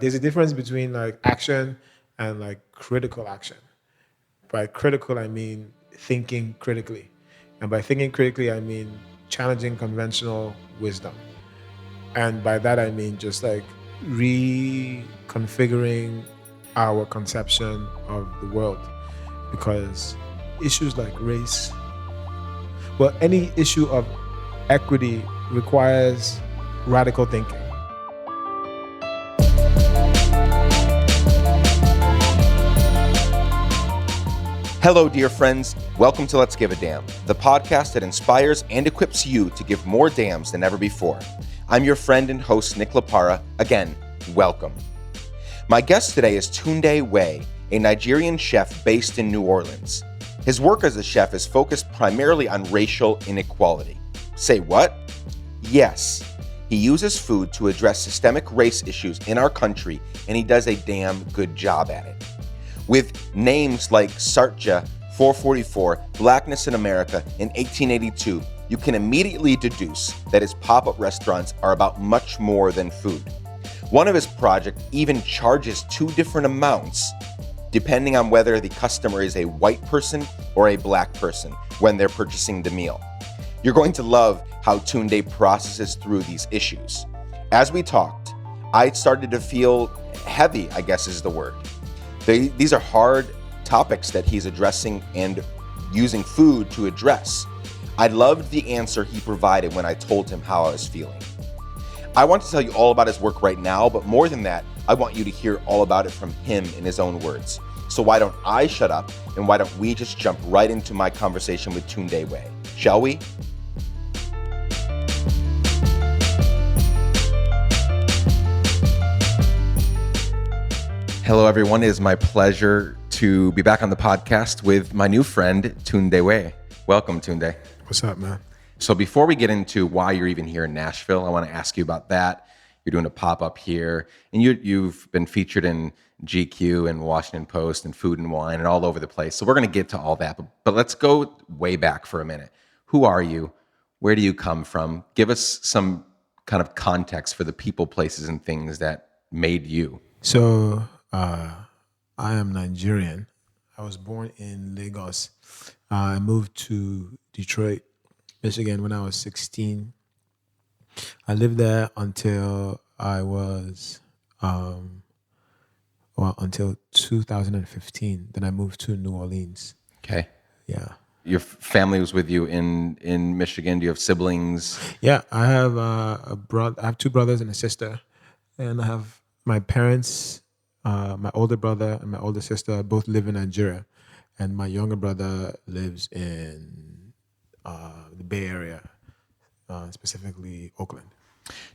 There's a difference between like action and like critical action. By critical, I mean thinking critically. And by thinking critically, I mean challenging conventional wisdom. And by that, I mean just like reconfiguring our conception of the world. Because issues like race, well, any issue of equity requires radical thinking. Hello, dear friends. Welcome to Let's Give a Damn, the podcast that inspires and equips you to give more damns than ever before. I'm your friend and host, Nick Lapara. Again, welcome. My guest today is Tunde Wey, a Nigerian chef based in New Orleans. His work as a chef is focused primarily on racial inequality. Say what? Yes. He uses food to address systemic race issues in our country, and he does a damn good job at it. With names like Sartja, 444, Blackness in America, and 1882, you can immediately deduce that his pop-up restaurants are about much more than food. One of his projects even charges two different amounts, depending on whether the customer is a white person or a black person when they're purchasing the meal. You're going to love how Tunde processes through these issues. As we talked, I started to feel heavy, I guess is the word. These are hard topics that he's addressing and using food to address. I loved the answer he provided when I told him how I was feeling. I want to tell you all about his work right now, but more than that, I want you to hear all about it from him in his own words. So why don't I shut up and why don't we just jump right into my conversation with Tunde Wey, shall we? Hello, everyone. It is my pleasure to be back on the podcast with my new friend, Tunde Wey. Welcome, Tunde. What's up, man? So before we get into why you're even here in Nashville, I want to ask you about that. You're doing a pop-up here, and you've been featured in GQ and Washington Post and Food and Wine and all over the place. So we're going to get to all that, but let's go way back for a minute. Who are you? Where do you come from? Give us some kind of context for the people, places, and things that made you. So, I am Nigerian. I was born in Lagos. I moved to Detroit, Michigan when I was 16. I lived there until I was, until 2015. Then I moved to New Orleans. Okay. Yeah. Your family was with you in Michigan. Do you have siblings? Yeah, I have a brother. I have two brothers and a sister, and I have my parents. My older brother and my older sister both live in Nigeria, and my younger brother lives in the Bay Area, specifically Oakland.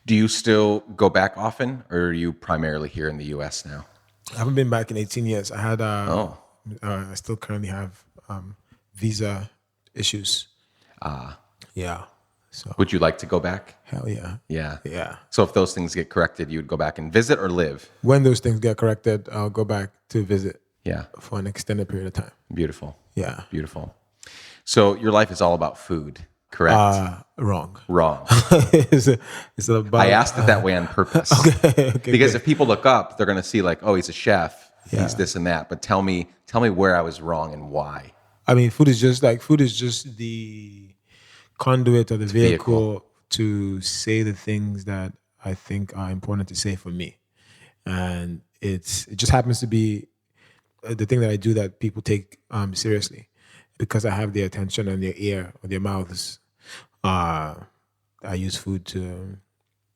Do you still go back often, or are you primarily here in the U.S. now? I haven't been back in 18 years. I had, I still currently have visa issues. Yeah. So Would you like to go back? hell yeah. Yeah. Yeah. So if those things get corrected, you would go back and visit or live? When those things get corrected, I'll go back to visit. Yeah. For an extended period of time. Beautiful. Yeah. Beautiful. So your life is all about food, correct? Wrong. Wrong. it's about, I asked it that way on purpose. Okay, because good. if people look up, they're going to see like, oh, he's a chef. Yeah. He's this and that. But tell me where I was wrong and why. I mean, food is just the conduit or the vehicle to say the things that I think are important to say for me. And it just happens to be the thing that I do that people take seriously because I have their attention and their ear or their mouths. I use food to,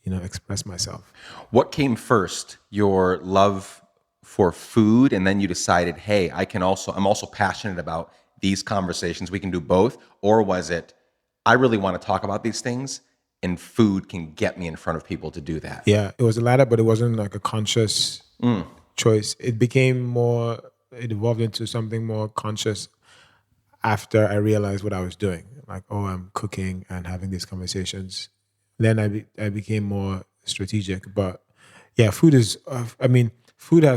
express myself. What came first? Your love for food, and then you decided, hey, I'm also passionate about these conversations. We can do both. Or was it, I really want to talk about these things, and food can get me in front of people to do that? Yeah, it was the latter, but it wasn't like a conscious choice. It evolved into something more conscious after I realized what I was doing. Like, oh, I'm cooking and having these conversations. Then I became more strategic. But yeah, food has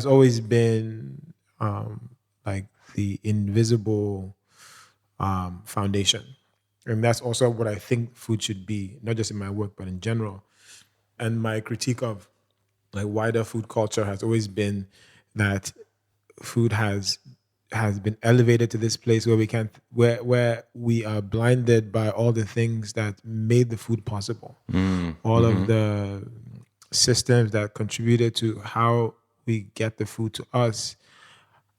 always been like the invisible foundation. And that's also what I think food should be, not just in my work, but in general. And my critique of like wider food culture has always been that food has been elevated to this place where we can't where we are blinded by all the things that made the food possible, all of the systems that contributed to how we get the food to us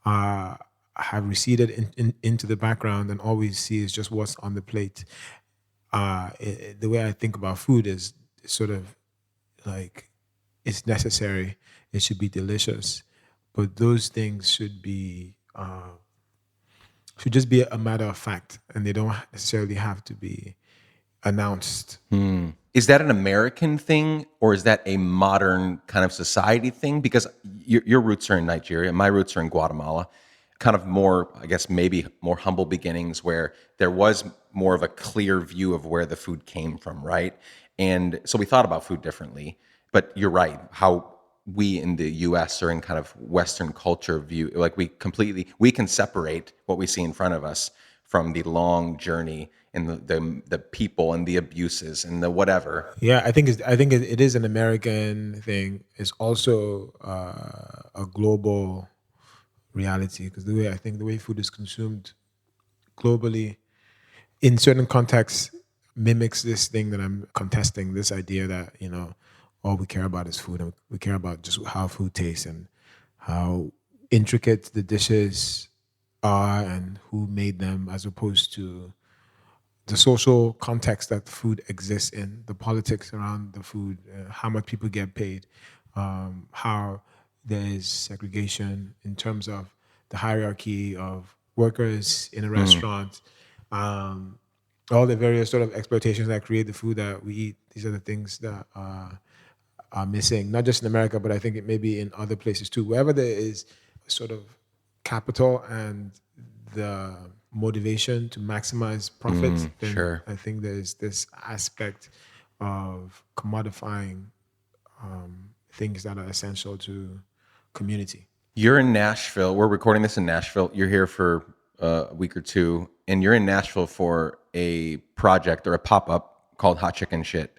uh, have receded into the background, and all we see is just what's on the plate. The way I think about food is sort of like it's necessary, it should be delicious, but those things should just be a matter of fact, and they don't necessarily have to be announced. Is that an American thing, or is that a modern kind of society thing? Because your roots are in Nigeria, my roots are in Guatemala. Kind of more, I guess, maybe more humble beginnings where there was more of a clear view of where the food came from, right? And so we thought about food differently. But you're right, how we in the US or in kind of Western culture view, like we can separate what we see in front of us from the long journey and the people and the abuses and the whatever. Yeah, I think it is an American thing. It's also a global reality, because the way food is consumed globally in certain contexts mimics this thing that I'm contesting, this idea that, all we care about is food, and we care about just how food tastes and how intricate the dishes are and who made them, as opposed to the social context that food exists in, the politics around the food, how much people get paid, how there is segregation in terms of the hierarchy of workers in a restaurant, all the various sort of exploitations that create the food that we eat. These are the things that are missing, not just in America, but I think it may be in other places too. Wherever there is a sort of capital and the motivation to maximize profit, then sure. I think there's this aspect of commodifying things that are essential to community. You're in Nashville. We're recording this in Nashville. You're here for a week or two, and you're in Nashville for a project or a pop-up called Hot Chicken Shit.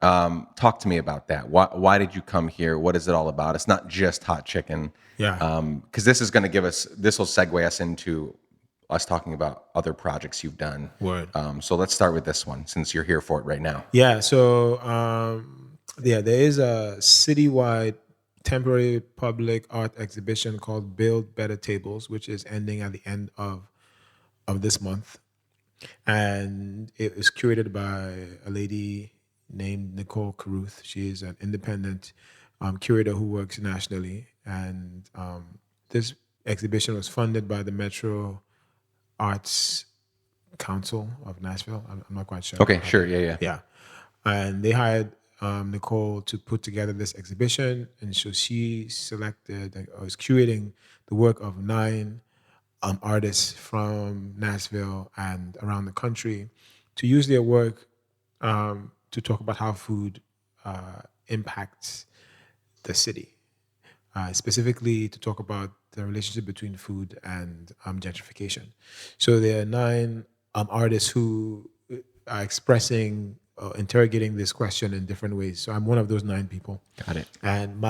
Talk to me about that. Why did you come here? What is it all about? It's not just hot chicken. Yeah. Because this will segue us into us talking about other projects you've done. Word. So let's start with this one since you're here for it right now. Yeah. So, there is a citywide temporary public art exhibition called Build Better Tables, which is ending at the end of this month. And it was curated by a lady named Nicole Caruth. She is an independent curator who works nationally. And this exhibition was funded by the Metro Arts Council of Nashville. I'm not quite sure. Okay, sure. Yeah. Yeah. And they hired Nicole to put together this exhibition. And so she selected, or was curating the work of 9 artists from Nashville and around the country to use their work to talk about how food impacts the city. Specifically to talk about the relationship between food and gentrification. So there are 9 artists who are expressing, interrogating this question in different ways. So I'm one of those 9 people. Got it. And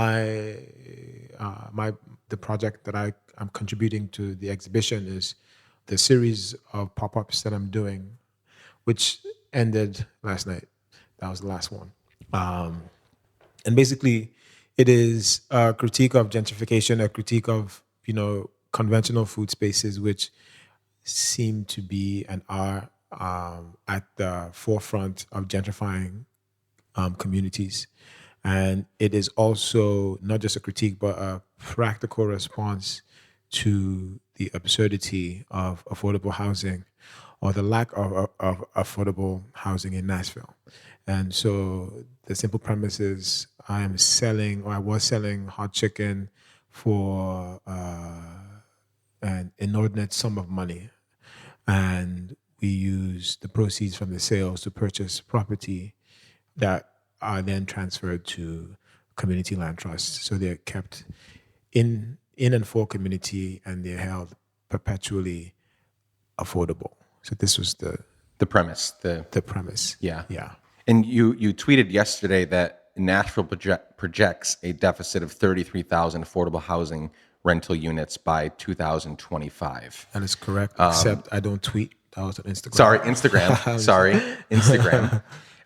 the project that I'm contributing to the exhibition is the series of pop-ups that I'm doing, which ended last night. That was the last one. And basically, it is a critique of gentrification, a critique of, conventional food spaces, which seem to be and are at the forefront of gentrifying communities. And it is also not just a critique, but a practical response to the absurdity of affordable housing, or the lack of affordable housing in Nashville. And so the simple premise is I was selling hot chicken for an inordinate sum of money. And we use the proceeds from the sales to purchase property that are then transferred to community land trusts. So they're kept in and for community, and they're held perpetually affordable. So this was the premise. The premise. Yeah. Yeah. And you tweeted yesterday that Nashville projects a deficit of 33,000 affordable housing rental units by 2025. That is correct. Except I don't tweet. That was on Instagram. Sorry, Instagram. Sorry, Instagram.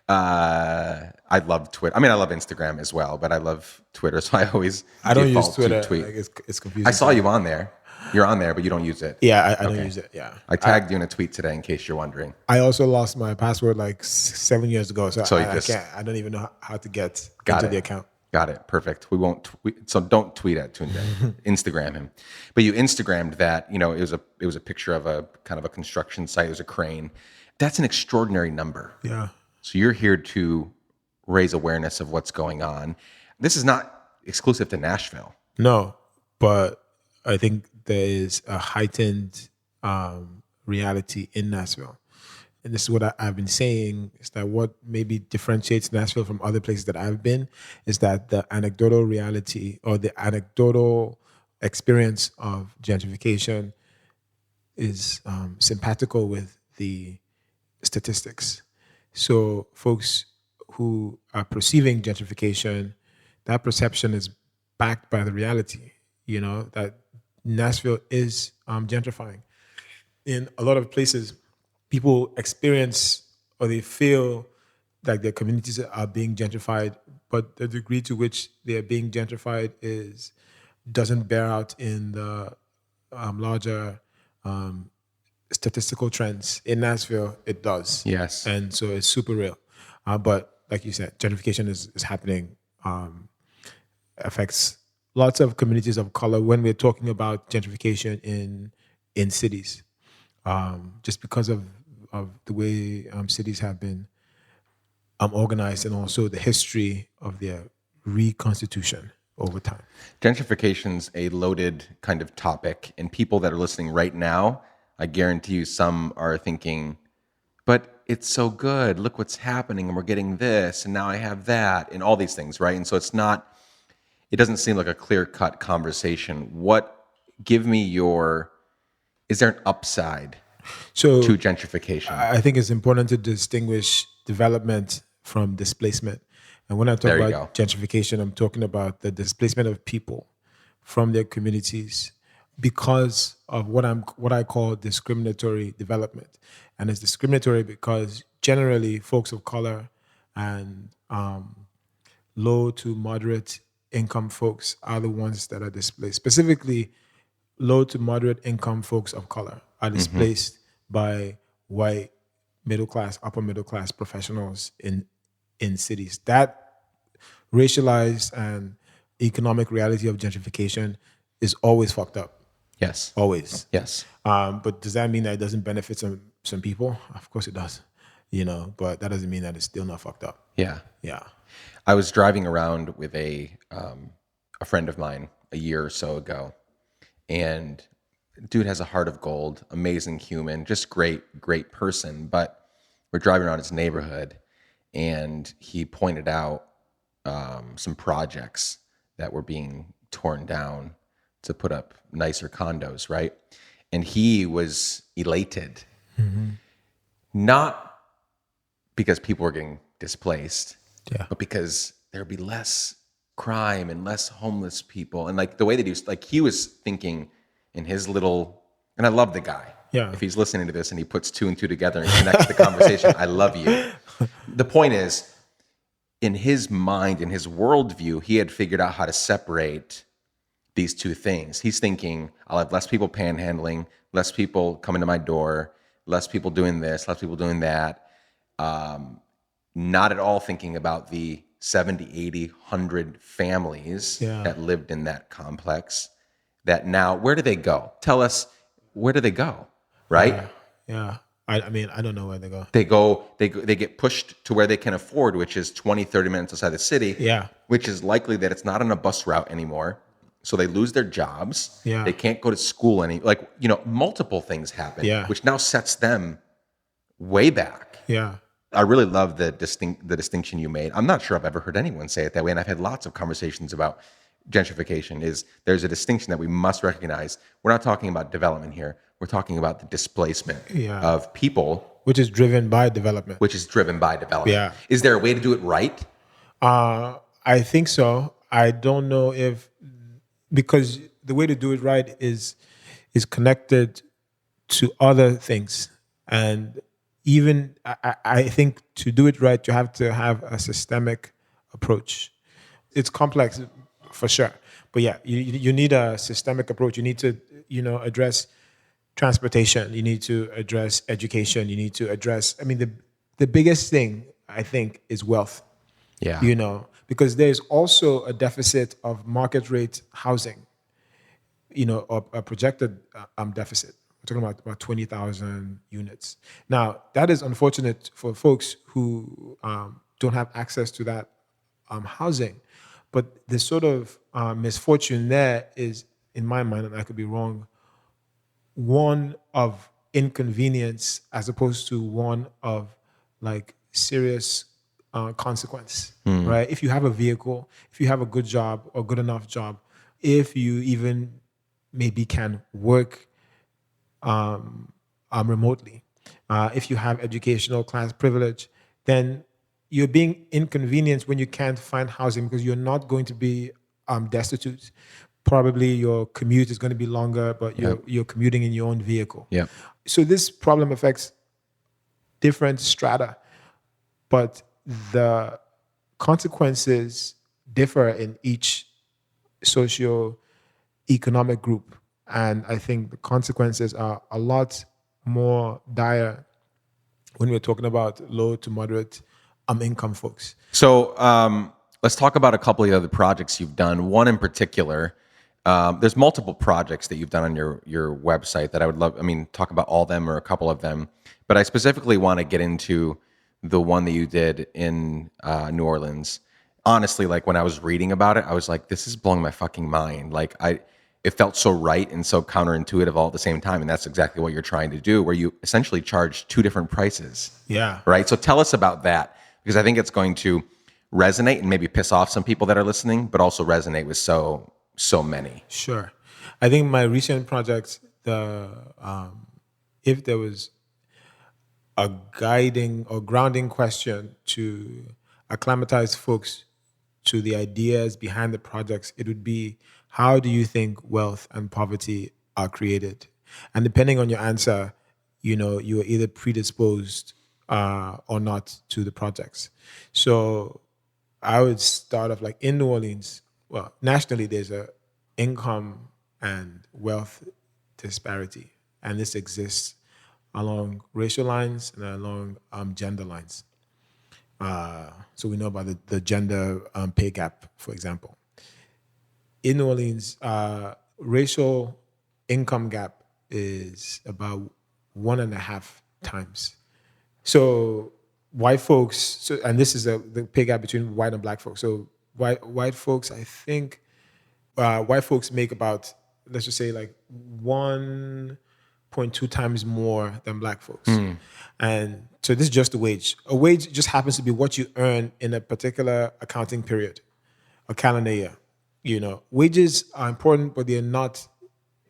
I love Twitter. I mean, I love Instagram as well, but I love Twitter, so I always don't use default Twitter. to tweet. Like, it's confusing. I saw you on there. You're on there, but you don't use it. Yeah, I don't use it. Yeah. I tagged you in a tweet today in case you're wondering. I also lost my password like 7 years ago, so So I don't even know how to get into the account. Got it. Perfect. We won't tweet, so don't tweet at Tunde. Instagram him. But you Instagrammed that, it was a picture of a kind of a construction site. It was a crane. That's an extraordinary number. Yeah. So you're here to raise awareness of what's going on. This is not exclusive to Nashville. No, but I think there is a heightened reality in Nashville. And this is what I've been saying, is that what maybe differentiates Nashville from other places that I've been is that the anecdotal reality or the anecdotal experience of gentrification is simpatical with the statistics. So folks who are perceiving gentrification, that perception is backed by the reality, that Nashville is gentrifying. In a lot of places, people experience or they feel like their communities are being gentrified, but the degree to which they are being gentrified doesn't bear out in the larger statistical trends. In Nashville, it does. Yes. And so it's super real. But like you said, gentrification is happening, affects lots of communities of color when we're talking about gentrification in cities. Just because of the way cities have been organized and also the history of their reconstitution over time. Gentrification's a loaded kind of topic, and people that are listening right now, I guarantee you some are thinking, but it's so good. Look what's happening, and we're getting this, and now I have that, and all these things, right? And so it doesn't seem like a clear-cut conversation. Is there an upside to gentrification? I think it's important to distinguish development from displacement. And when I talk about gentrification, I'm talking about the displacement of people from their communities because of what I call discriminatory development. And it's discriminatory because generally folks of color and low to moderate income folks are the ones that are displaced. Specifically, low to moderate income folks of color are displaced by white middle class, upper middle class professionals in cities. That racialized and economic reality of gentrification is always fucked up. Yes. Always. Yes. But does that mean that it doesn't benefit some people? Of course it does. But that doesn't mean that it's still not fucked up. Yeah. Yeah. I was driving around with a friend of mine a year or so ago, and dude has a heart of gold, amazing human, just great person. But we're driving around his neighborhood, and he pointed out some projects that were being torn down to put up nicer condos, right? And he was elated, not because people were getting displaced, but because there'd be less crime and less homeless people. And like the way they do, like he was thinking in his little, and I love the guy. Yeah. If he's listening to this and he puts two and two together and connects the conversation, I love you. The point is, in his mind, in his worldview, he had figured out how to separate these two things. He's thinking, I'll have less people panhandling, less people coming to my door, less people doing this, less people doing that. Not at all thinking about the 70, 80, 100 families that lived in that complex that now, where do they go? Tell us, where do they go, right? Yeah. I mean, I don't know where they go. They get pushed to where they can afford, which is 20, 30 minutes outside the city, which is likely that it's not on a bus route anymore. So they lose their jobs. Yeah. They can't go to school multiple things happen, which now sets them way back. Yeah. I really love the distinction you made. I'm not sure I've ever heard anyone say it that way, and I've had lots of conversations about gentrification. There's a distinction that we must recognize. We're not talking about development here. We're talking about the displacement of people. Which is driven by development. Yeah. Is there a way to do it right? I think so. I don't know if because the way to do it right is connected to other things, and even I think to do it right, you have to have a systemic approach. It's complex for sure, but yeah, you need a systemic approach. You need to address transportation. You need to address education. You need to address. I mean, the biggest thing I think is wealth. Yeah. Because there's also a deficit of market rate housing, or a projected deficit. We're talking about 20,000 units. Now, that is unfortunate for folks who don't have access to that housing. But the sort of misfortune there is, in my mind, and I could be wrong, one of inconvenience as opposed to one of like serious consequence, right? If you have a vehicle, if you have a good job or good enough job, if you even maybe can work remotely, if you have educational class privilege, then you're being inconvenienced when you can't find housing because you're not going to be destitute. Probably your commute is going to be longer, but Yep. you're commuting in your own vehicle. Yep. So this problem affects different strata, but the consequences differ in each socio-economic group. And I think the consequences are a lot more dire when we're talking about low to moderate income folks. So let's talk about a couple of the other projects you've done. One in particular, there's multiple projects that you've done on your website that I would love. I mean, talk about all of them or a couple of them, but I specifically want to get into the one that you did in New Orleans. Honestly, like when I was reading about it, I was like, this is blowing my fucking mind. It felt so right and so counterintuitive all at the same time. And that's exactly what you're trying to do, where you essentially charge two different prices. Yeah. Right. So tell us about that, because I think it's going to resonate and maybe piss off some people that are listening, but also resonate with so many. Sure. I think my recent project, if there was a guiding or grounding question to acclimatize folks to the ideas behind the projects, it would be, how do you think wealth and poverty are created? And depending on your answer, you are either predisposed or not to the projects. So I would start off like in New Orleans. Well, nationally, there's a income and wealth disparity, and this exists along racial lines and along gender lines. So we know about the gender pay gap, for example. In New Orleans, racial income gap is about 1.5 times. So white folks, and this is the pay gap between white and black folks. So white folks, I think, white folks make about, let's just say, like 1.2 times more than black folks. And so this is just the wage. A wage just happens to be what you earn in a particular accounting period, a calendar year. Wages are important, but they're not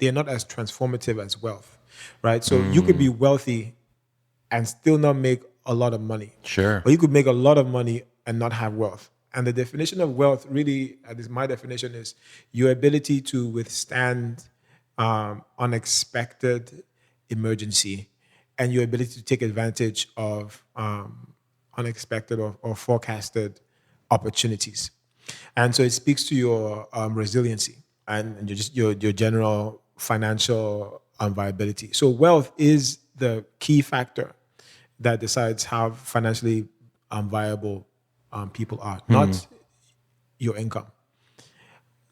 as transformative as wealth, right? So you could be wealthy and still not make a lot of money. Sure. Or you could make a lot of money and not have wealth. And the definition of wealth, really, my definition is your ability to withstand unexpected emergency and your ability to take advantage of unexpected or forecasted opportunities. And so it speaks to your resiliency and your general financial viability. So wealth is the key factor that decides how financially viable people are, not your income.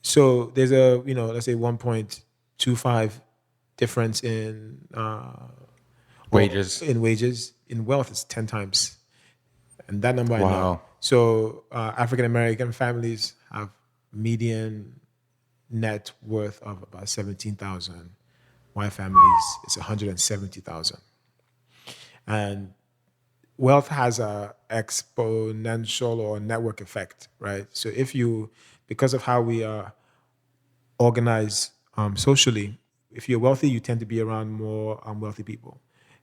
So there's a, let's say 1.25 difference in Wages. In wages. In wealth, it's 10 times. And that number I know. Wow. So African American families have median net worth of about 17,000. White families, it's 170,000. And wealth has a exponential or network effect, right? So because of how we are organized socially, if you're wealthy, you tend to be around more wealthy people.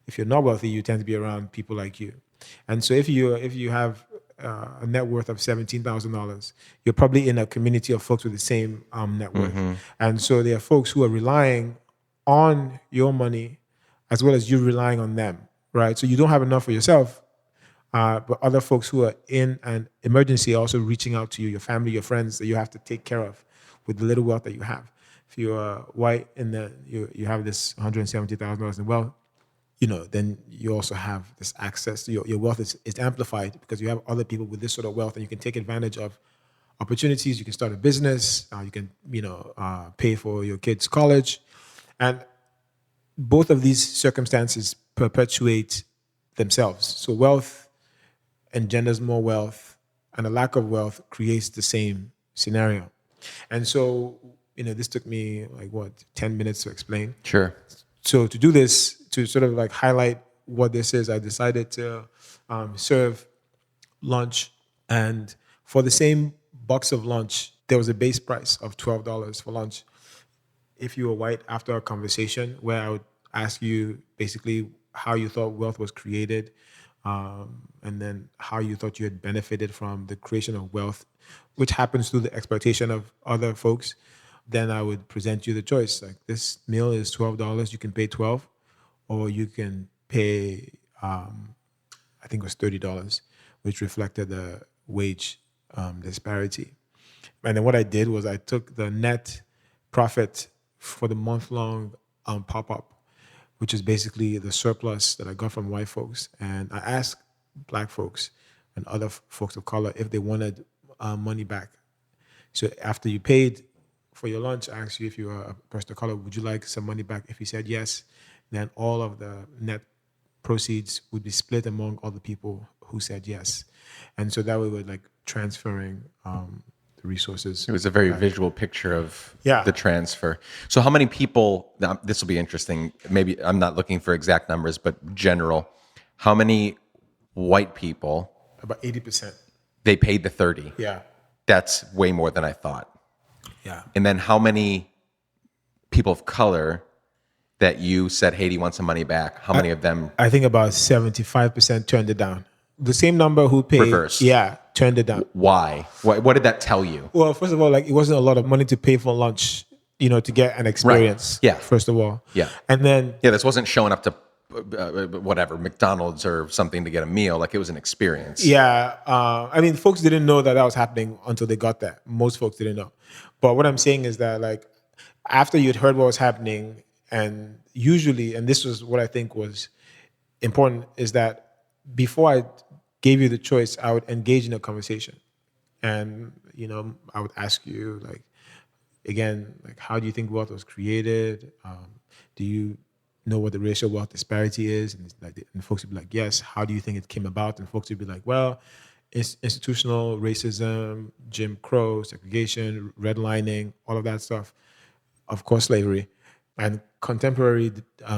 If you're not wealthy, you tend to be around people like you. And so if you have a net worth of $17,000, you're probably in a community of folks with the same net worth. And so there are folks who are relying on your money as well as you relying on them, right? So you don't have enough for yourself, but other folks who are in an emergency are also reaching out to you, your family, your friends that you have to take care of with the little wealth that you have. If you're white and then you have this $170,000 in wealth, then you also have this access to your wealth is amplified because you have other people with this sort of wealth and you can take advantage of opportunities. You can start a business. You can, pay for your kids' college. And both of these circumstances perpetuate themselves. So wealth engenders more wealth and a lack of wealth creates the same scenario. And so, this took me 10 minutes to explain. Sure. So to do this, to sort of highlight what this is, I decided to serve lunch. And for the same box of lunch, there was a base price of $12 for lunch. If you were white, after a conversation where I would ask you basically how you thought wealth was created, and then how you thought you had benefited from the creation of wealth, which happens through the exploitation of other folks, then I would present you the choice. This meal is $12, you can pay 12, or you can pay, I think it was $30, which reflected the wage disparity. And then what I did was I took the net profit for the month-long pop-up, which is basically the surplus that I got from white folks. And I asked black folks and other folks of color if they wanted money back. So after you paid for your lunch, I asked you if you were a person of color, would you like some money back? If you said yes, then all of the net proceeds would be split among all the people who said yes. And so that way we're transferring the resources. It was a very visual picture of Yeah. the transfer. So how many people, now this will be interesting, maybe I'm not looking for exact numbers, but general, how many white people, About 80%. they paid the 30? Yeah. That's way more than I thought. Yeah. And then how many people of color that you said, hey, do you want some money back? How many of them? I think about 75% turned it down. The same number who paid, Reversed. Yeah, turned it down. Why? What did that tell you? Well, first of all, it wasn't a lot of money to pay for lunch, to get an experience. Yeah. First of all. Yeah. And then Yeah, this wasn't showing up to whatever, McDonald's or something to get a meal. It was an experience. yeah, folks didn't know that was happening until they got there. Most folks didn't know. But what I'm saying is that after you'd heard what was happening, and usually, and this was what I think was important, is that before I gave you the choice, I would engage in a conversation. And, I would ask you, again, how do you think wealth was created? Do you know what the racial wealth disparity is? And folks would be like, yes. How do you think it came about? And folks would be like, well, it's institutional racism, Jim Crow, segregation, redlining, all of that stuff. Of course, slavery. And contemporary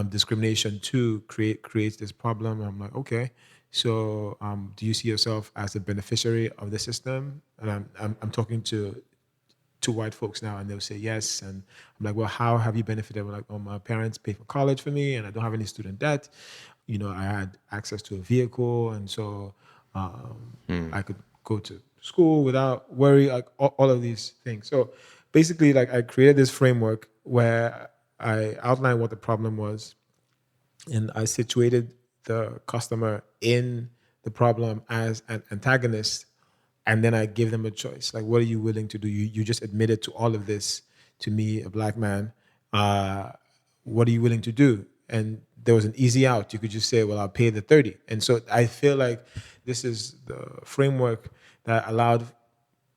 discrimination too creates this problem. I'm like, okay, so do you see yourself as a beneficiary of the system? And I'm talking to white folks now, and they'll say yes. And I'm like, well, how have you benefited? We're like, oh, my parents pay for college for me, and I don't have any student debt. I had access to a vehicle, and so I could go to school without worry, all of these things. So basically, I created this framework where I outlined what the problem was, and I situated the customer in the problem as an antagonist, and then I gave them a choice. What are you willing to do? You just admitted to all of this to me, a black man. What are you willing to do? And there was an easy out. You could just say, well, I'll pay the 30. And so I feel like this is the framework that allowed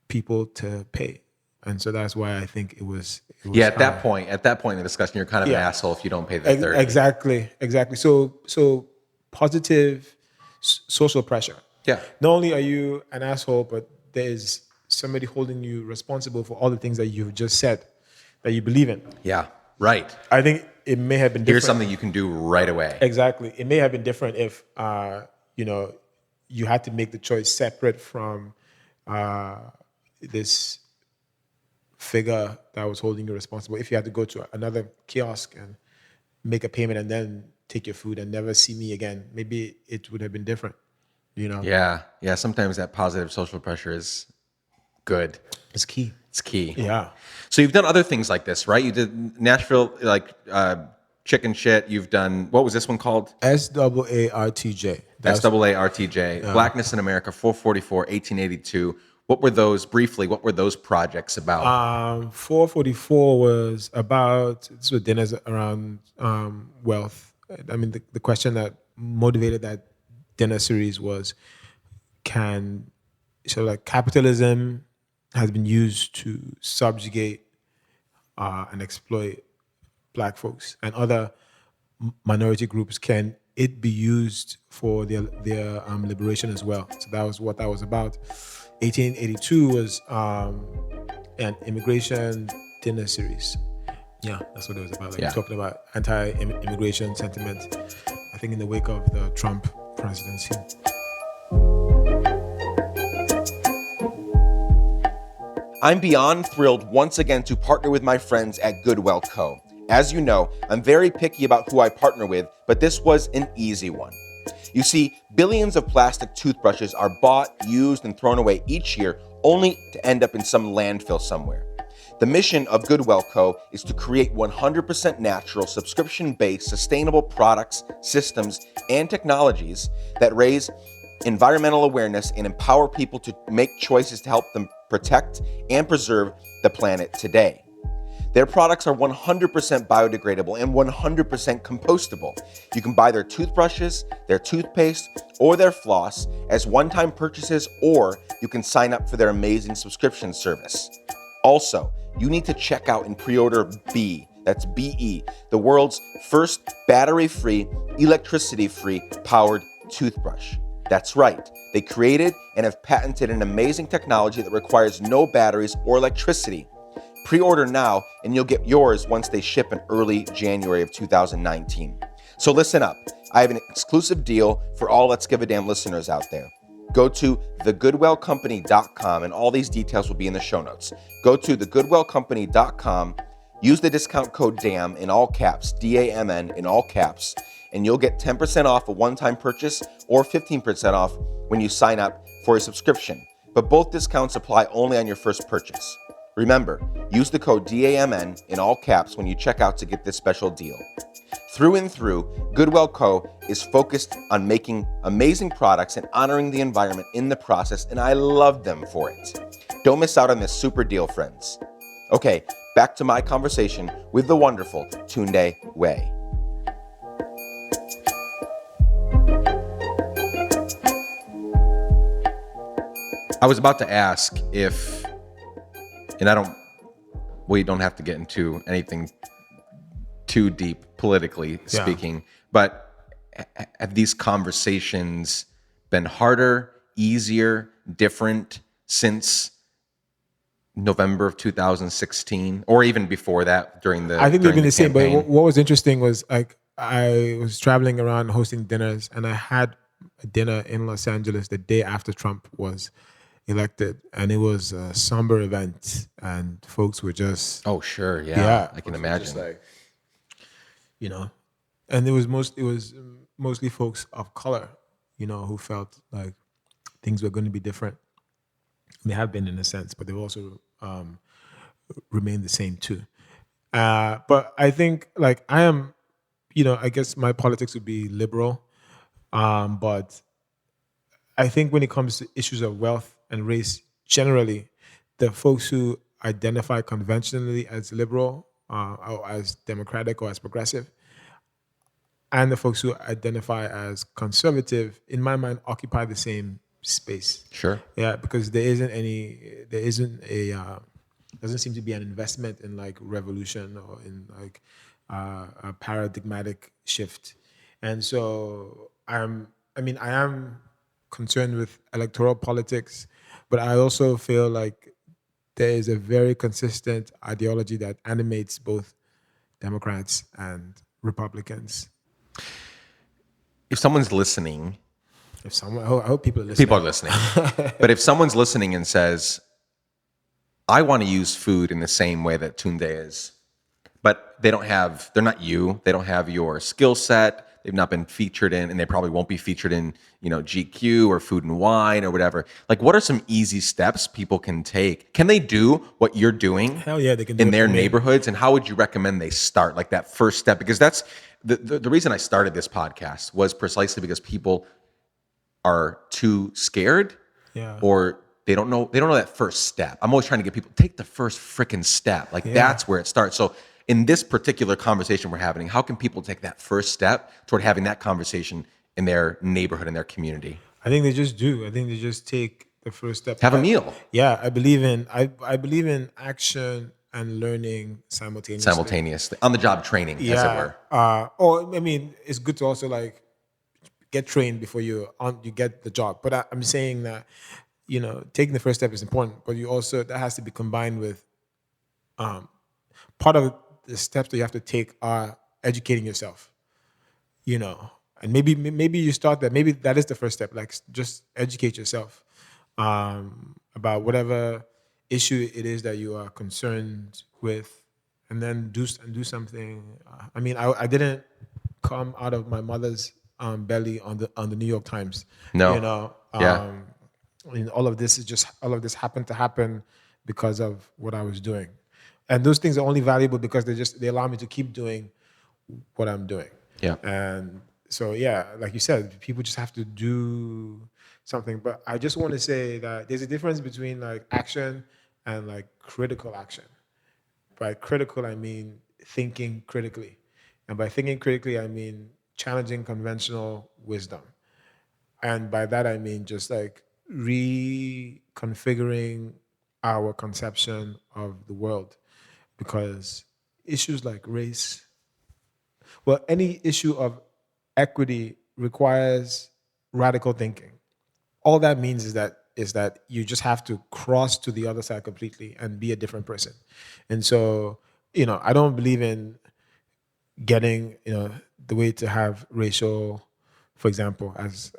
people to pay. And so that's why I think it was Yeah, at that point in the discussion, you're kind of an asshole if you don't pay the 30. Exactly. So positive social pressure. Yeah. Not only are you an asshole, but there's somebody holding you responsible for all the things that you've just said that you believe in. Yeah, right. I think it may have been different. Here's something you can do right away. Exactly. It may have been different if, you had to make the choice separate from this figure that was holding you responsible. If you had to go to another kiosk and make a payment and then take your food and never see me again, maybe it would have been different. You know, Yeah. Sometimes that positive social pressure is good. it's key. It's key. Yeah. So you've done other things like this, right? You did Nashville, like chicken shit. You've done, what was this one called? SAARTJ. That's SAARTJ, Blackness in America, 444, 1882. What were those projects about? 444 was about, this was dinners around wealth. I mean, the question that motivated that dinner series was, like capitalism has been used to subjugate and exploit black folks and other minority groups. Can it be used for their liberation as well? So that was what that was about. 1882 was an immigration dinner series. Yeah, that's what it was about. Like talking about anti-immigration sentiment, I think in the wake of the Trump presidency. I'm beyond thrilled once again to partner with my friends at Goodwill Co. As you know, I'm very picky about who I partner with, but this was an easy one. You see, billions of plastic toothbrushes are bought, used, and thrown away each year, only to end up in some landfill somewhere. The mission of Goodwill Co. is to create 100% natural, subscription-based, sustainable products, systems, and technologies that raise environmental awareness and empower people to make choices to help them protect and preserve the planet today. Their products are 100% biodegradable and 100% compostable. You can buy their toothbrushes, their toothpaste, or their floss as one-time purchases, or you can sign up for their amazing subscription service. Also, you need to check out and pre-order B, that's BE, the world's first battery-free, electricity-free powered toothbrush. That's right, they created and have patented an amazing technology that requires no batteries or electricity. Pre-order now and you'll get yours once they ship in early January of 2019. So listen up, I have an exclusive deal for all Let's Give a Damn listeners out there. Go to thegoodwellcompany.com and all these details will be in the show notes. Go to thegoodwellcompany.com, use the discount code DAMN in all caps, DAMN in all caps, and you'll get 10% off a one-time purchase or 15% off when you sign up for a subscription. But both discounts apply only on your first purchase. Remember, use the code DAMN in all caps when you check out to get this special deal. Through and through, Goodwill Co. is focused on making amazing products and honoring the environment in the process, and I love them for it. Don't miss out on this super deal, friends. Okay, back to my conversation with the wonderful Tunde Wey. I was about to ask if, and we don't have to get into anything too deep politically speaking, but have these conversations been harder, easier, different since November of 2016, or even before that during the I think they've been the same, but campaign? what was interesting was like I was traveling around hosting dinners and I had a dinner in Los Angeles the day after Trump was elected, and it was a somber event and folks were just Oh, sure. Yeah. I can folks were imagine. just like, you know, and it was mostly folks of color, you know, who felt like things were going to be different. They have been in a sense, but they've also remained the same too. But I think like I am, you know, I guess my politics would be liberal, but I think when it comes to issues of wealth and race generally, the folks who identify conventionally as liberal or as democratic or as progressive, and the folks who identify as conservative, in my mind, occupy the same space. Sure. Yeah, because doesn't seem to be an investment in like revolution or in like a paradigmatic shift. And so I am concerned with electoral politics, but I also feel like there is a very consistent ideology that animates both Democrats and Republicans. If someone's listening, I hope people are listening. people are listening, but if someone's listening and says, I want to use food in the same way that Tunde is, but they're not you, they don't have your skill set, they've not been featured in, and they probably won't be featured in, GQ or Food and Wine or whatever. Like, what are some easy steps people can take? Can they do what you're doing Hell yeah, they can do in it. their neighborhoods? And how would you recommend they start? Like that first step? Because that's the reason I started this podcast was precisely because people are too scared Yeah. or they don't know that first step. I'm always trying to get people take the first freaking step. Like that's where it starts. So in this particular conversation we're having, how can people take that first step toward having that conversation in their neighborhood, in their community? I think they just do. I think they just take the first step. Have a meal. Yeah, I believe in action and learning Simultaneously. On the job training, as it were. Or I mean, it's good to also like get trained before you get the job. But I'm saying that taking the first step is important, but you also that has to be combined with part of the steps that you have to take are educating yourself. And maybe you start that. Maybe that is the first step. Like just educate yourself about whatever issue it is that you are concerned with, and then do something. I mean, I didn't come out of my mother's belly on the New York Times. No. I mean, all of this happened to happen because of what I was doing, and those things are only valuable because they allow me to keep doing what I'm doing. Yeah. And so, like you said, people just have to do something. But I just want to say that there's a difference between like action and like critical action. By critical, I mean thinking critically. And by thinking critically, I mean challenging conventional wisdom. And by that, I mean just like reconfiguring our conception of the world. Because issues like race, any issue of equity requires radical thinking. All that means is that you just have to cross to the other side completely and be a different person. And so, I don't believe in getting, the way to have racial, for example, as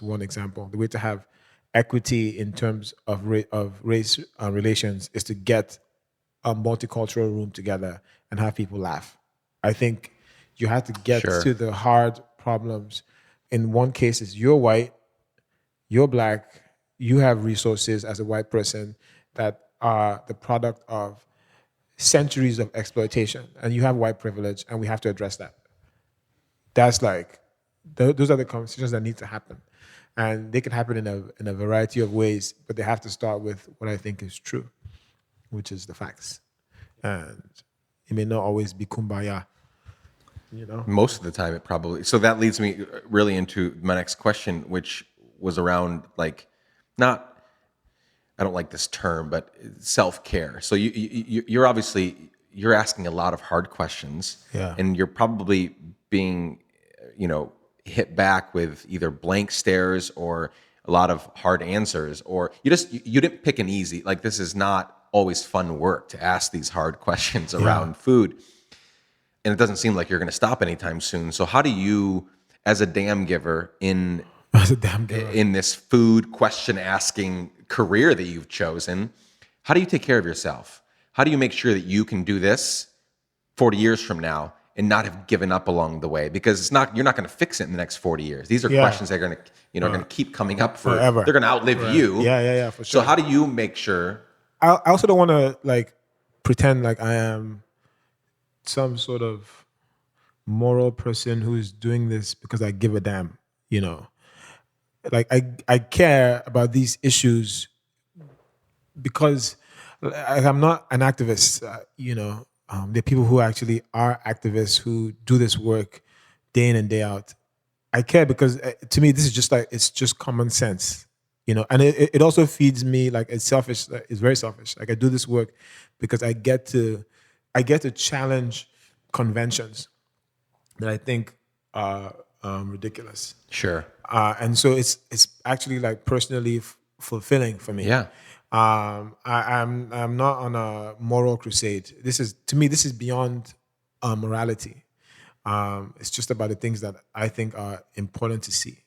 one example, the way to have equity in terms of race relations is to get a multicultural room together and have people laugh. I think you have to get to the hard problems. In one case, is you're white, you're black, you have resources as a white person that are the product of centuries of exploitation, and you have white privilege, and we have to address that. That's like, those are the conversations that need to happen. And they can happen in a variety of ways, but they have to start with what I think is true, which is the facts. And it may not always be kumbaya. Most of the time it probably. So that leads me really into my next question, which was around like, not, I don't like this term, but self-care. So you're obviously, you're asking a lot of hard questions, and you're probably being, hit back with either blank stares or a lot of hard answers, or you didn't pick an easy, like this is not always fun work to ask these hard questions around food. And it doesn't seem like you're going to stop anytime soon. So how do you, as a damn giver in this food question asking career that you've chosen, how do you take care of yourself? How do you make sure that you can do this 40 years from now and not have given up along the way? Because you're not going to fix it in the next 40 years. These are questions that are going to, are going to keep coming up forever. They're going to outlive you. Yeah, for sure. So how do you make sure? I also don't want to like pretend like I am some sort of moral person who's doing this because I give a damn, Like I care about these issues because I'm not an activist, there are people who actually are activists who do this work day in and day out. I care because to me, this is just like, it's just common sense, and it also feeds me, like it's selfish. It's very selfish. Like I do this work because I get to challenge conventions that I think are ridiculous. Sure. And so it's actually like personally fulfilling for me. Yeah. I'm not on a moral crusade. This is beyond morality. It's just about the things that I think are important to see.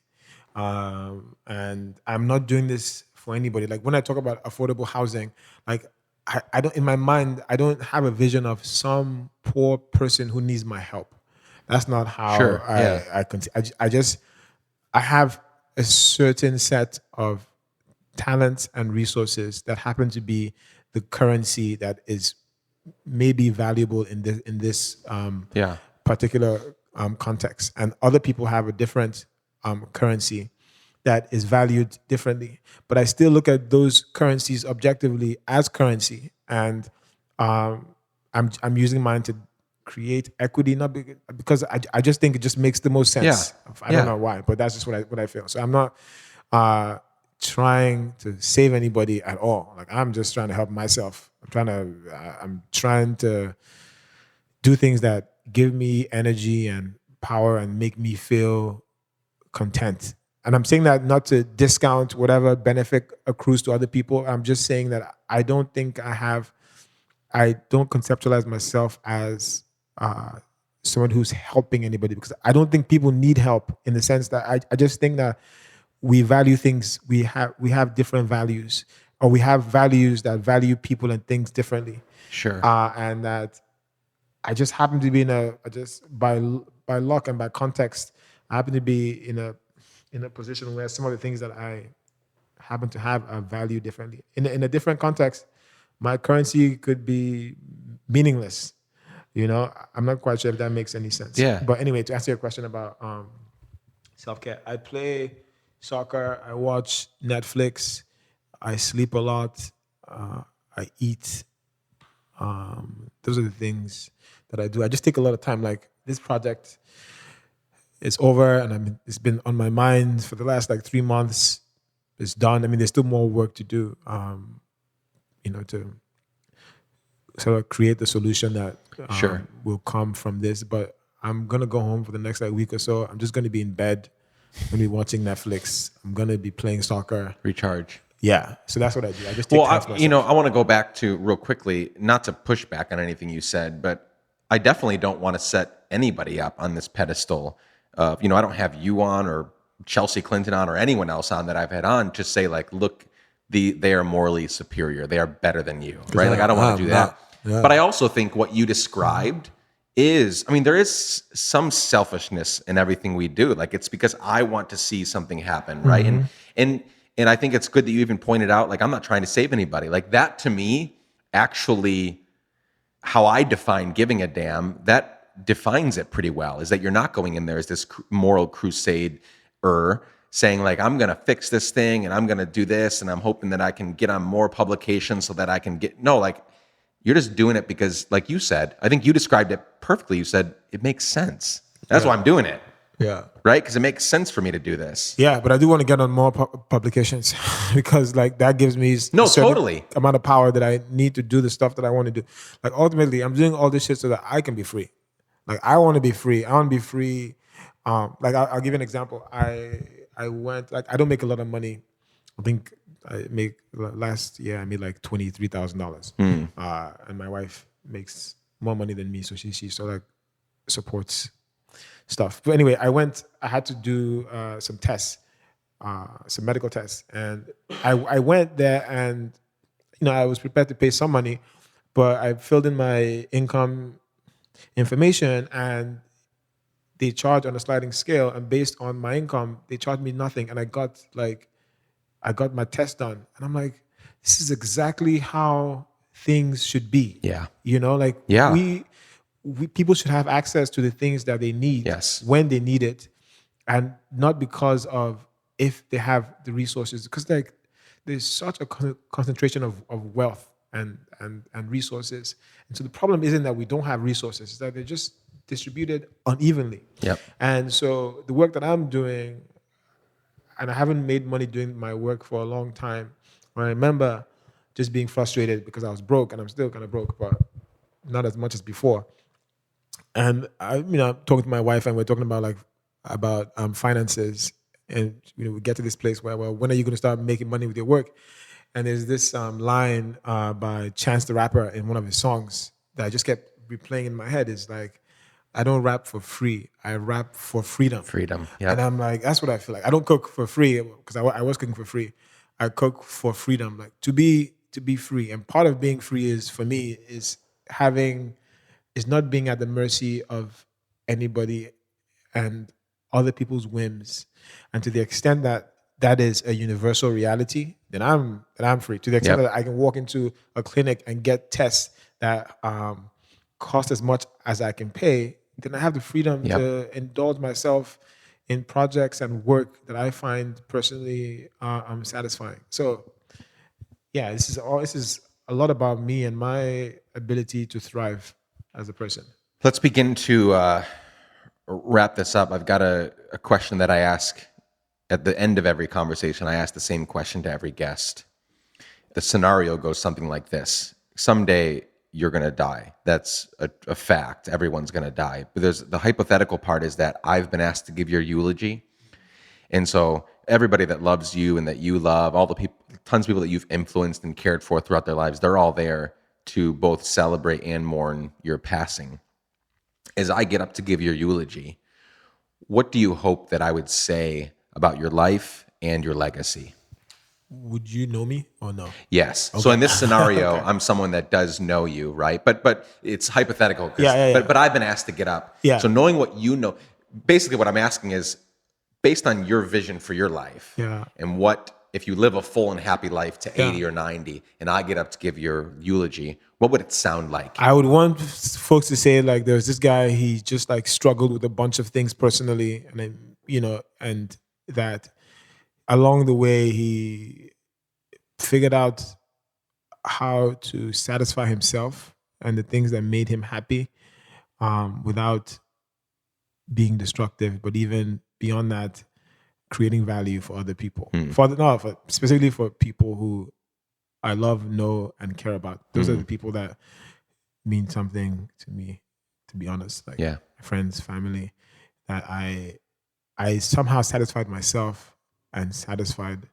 And I'm not doing this for anybody. Like when I talk about affordable housing, like I don't, in my mind, I don't have a vision of some poor person who needs my help. That's not how Sure. Yeah. I have a certain set of talents and resources that happen to be the currency that is maybe valuable in this Yeah. particular context, and other people have a different currency that is valued differently. But I still look at those currencies objectively as currency, and I'm using mine to create equity, not because I just think it just makes the most Yeah. sense. I don't know why, but that's just what I feel. So I'm not trying to save anybody at all. Like, I'm just trying to help myself. I'm trying to do things that give me energy and power and make me feel content. And I'm saying that not to discount whatever benefit accrues to other people. I'm just saying that I don't conceptualize myself as someone who's helping anybody, because I don't think people need help, in the sense that I just think that we value things, we have different values, or we have values that value people and things differently. Sure. And that I just happen to be by luck and by context, I happen to be in a position where some of the things that I happen to have are valued differently. In a different context, my currency could be meaningless. I'm not quite sure if that makes any sense. Yeah. But anyway, to answer your question about self-care, I play soccer, I watch Netflix, I sleep a lot, I eat. Those are the things that I do. I just take a lot of time. Like, this project is over, and it's been on my mind for the last 3 months. It's done. I mean, there's still more work to do. To sort of create the solution that Sure. will come from this. But I'm gonna go home for the next week or so. I'm just gonna be in bed. I'm gonna be watching Netflix. I'm gonna be playing soccer. Recharge. Yeah. So that's what I do. I just take time for myself. I want to go back to real quickly, not to push back on anything you said, but I definitely don't want to set anybody up on this pedestal of, I don't have you on, or Chelsea Clinton on, or anyone else on that I've had on, to say, like, look, they are morally superior. They are better than you, right? Like, I don't want to do that. Yeah. But I also think what you described is, there is some selfishness in everything we do. Like, it's because I want to see something happen, right? Mm-hmm. And I think it's good that you even pointed out, like, I'm not trying to save anybody. Like, that to me, actually, how I define giving a damn, that defines it pretty well, is that you're not going in there as this moral crusade-er, saying, like, I'm going to fix this thing and I'm going to do this and I'm hoping that I can get on more publications so that I can get... No, like, you're just doing it because, like you said, I think you described it perfectly. You said, it makes sense. That's why I'm doing it. Yeah. Right? Because it makes sense for me to do this. Yeah, but I do want to get on more publications because, that gives me a certain amount of power that I need to do the stuff that I want to do. Like, ultimately, I'm doing all this shit so that I can be free. Like, I want to be free. I want to be free. I'll give you an example. I went, I don't make a lot of money. I think last year I made like $23,000. And my wife makes more money than me, so she sort of supports stuff. But anyway, I had to do some tests, some medical tests. And I went there, and, I was prepared to pay some money, but I filled in my income information, and they charge on a sliding scale. And based on my income, they charged me nothing. And I got my test done. And I'm like, this is exactly how things should be. Yeah. People should have access to the things that they need when they need it, and not because of if they have the resources. Because there's such a concentration of wealth and resources. And so the problem isn't that we don't have resources, it's that they're just distributed unevenly. Yep. And so the work that I'm doing, and I haven't made money doing my work for a long time. I remember just being frustrated because I was broke, and I'm still kind of broke, but not as much as before. And I'm talking to my wife, and we're talking about finances, and we get to this place where, well, when are you going to start making money with your work? And there's this line by Chance the Rapper in one of his songs that I just kept replaying in my head. Is like, I don't rap for free, I rap for freedom. Freedom, yeah. And I'm like, that's what I feel like. I don't cook for free, because I was cooking for free. I cook for freedom, like to be free. And part of being free is, for me, is not being at the mercy of anybody and other people's whims. And to the extent that that is a universal reality, then I'm free. To the extent Yep. that I can walk into a clinic and get tests that cost as much as I can pay, then I have the freedom Yep. to indulge myself in projects and work that I find personally satisfying. So yeah, this is a lot about me and my ability to thrive as a person. Let's begin to wrap this up. I've got a question that I ask at the end of every conversation. I ask the same question to every guest. The scenario goes something like this. Someday you're going to die. That's a fact. Everyone's going to die. But there's the hypothetical part is that I've been asked to give your eulogy. And so everybody that loves you and that you love, all the people, tons of people that you've influenced and cared for throughout their lives, they're all there to both celebrate and mourn your passing. As I get up to give your eulogy, what do you hope that I would say about your life and your legacy? Would you know me or no? Yes. Okay. So in this scenario, Okay. I'm someone that does know you, right? But it's hypothetical. Yeah. But I've been asked to get up. Yeah. So knowing what you know, basically what I'm asking is, based on your vision for your life, Yeah. and what if you live a full and happy life to 80 Yeah. or 90, and I get up to give your eulogy, what would it sound like? I would want folks to say like, there's this guy, he just like struggled with a bunch of things personally, and then and that along the way he figured out how to satisfy himself and the things that made him happy, without being destructive, but even beyond that, creating value for other people. Specifically for people who I love, know, and care about. Those are the people that mean something to me, to be honest. Like friends, family, that I somehow satisfied myself and satisfied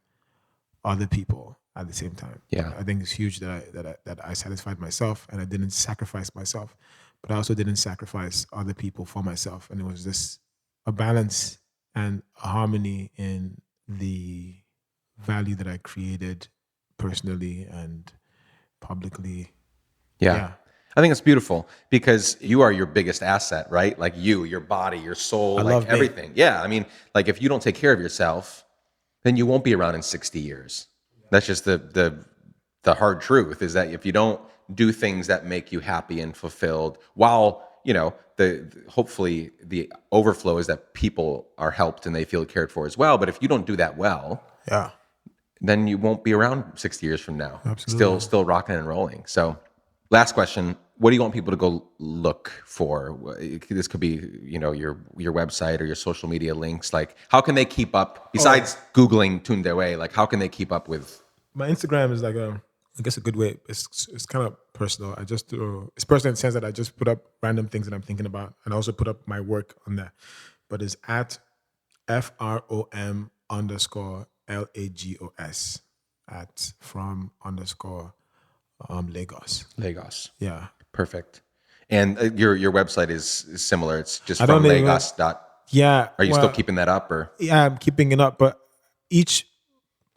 other people at the same time. Yeah. I think it's huge that I satisfied myself and I didn't sacrifice myself, but I also didn't sacrifice other people for myself. And it was just a balance and a harmony in the value that I created personally and publicly. Yeah. I think it's beautiful because you are your biggest asset, right? Like your body, your soul, like everything. Me. Yeah. I mean, like if you don't take care of yourself, then you won't be around in 60 years. That's just the hard truth is that if you don't do things that make you happy and fulfilled, while, hopefully the overflow is that people are helped and they feel cared for as well. But if you don't do that well, then you won't be around 60 years from now. Absolutely. Still rocking and rolling. So last question, what do you want people to go look for? This could be, your website or your social media links. Like, how can they keep up, besides Googling Tunde Wey, like how can they keep up with? My Instagram is like I guess a good way. It's kind of personal. it's personal in the sense that I just put up random things that I'm thinking about, and I also put up my work on there. But it's at FROM_LAGOS at from_Lagos. Lagos. Yeah. Perfect. And your website is similar. It's just from Lagos. Yeah. Are you still keeping that up or? Yeah, I'm keeping it up, but each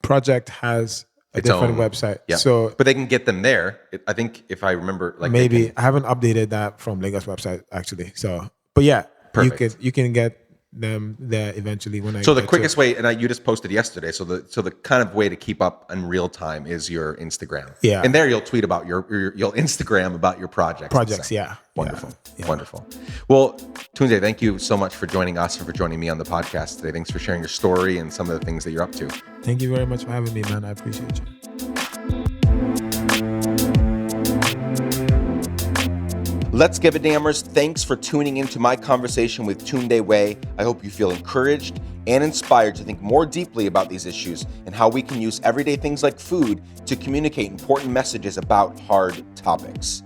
project has a different website. Yeah. So, but they can get them there. I think if I remember, like maybe I haven't updated that from Lagos website actually. So, but yeah, perfect. You can get them there eventually when I. So the quickest way, and you just posted yesterday. So the kind of way to keep up in real time is your Instagram. Yeah. And there you'll tweet about you'll Instagram about your projects. Yeah. Wonderful. Yeah. Wonderful. Well, Tunde, thank you so much for joining us and for joining me on the podcast today. Thanks for sharing your story and some of the things that you're up to. Thank you very much for having me, man. I appreciate you. Let's Give a Dammers, thanks for tuning into my conversation with Tunde Wey. I hope you feel encouraged and inspired to think more deeply about these issues and how we can use everyday things like food to communicate important messages about hard topics.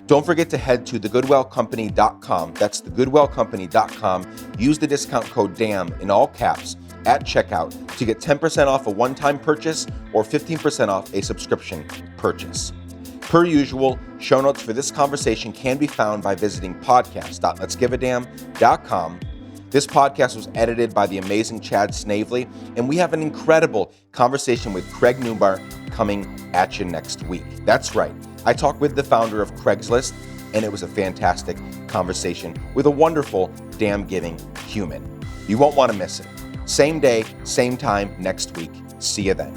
Don't forget to head to thegoodwellcompany.com. That's thegoodwellcompany.com. Use the discount code DAM in all caps at checkout to get 10% off a one-time purchase or 15% off a subscription purchase. Per usual, show notes for this conversation can be found by visiting podcast.letsgiveadamn.com. This podcast was edited by the amazing Chad Snavely, and we have an incredible conversation with Craig Newbar coming at you next week. That's right. I talked with the founder of Craigslist, and it was a fantastic conversation with a wonderful damn-giving human. You won't want to miss it. Same day, same time next week. See you then.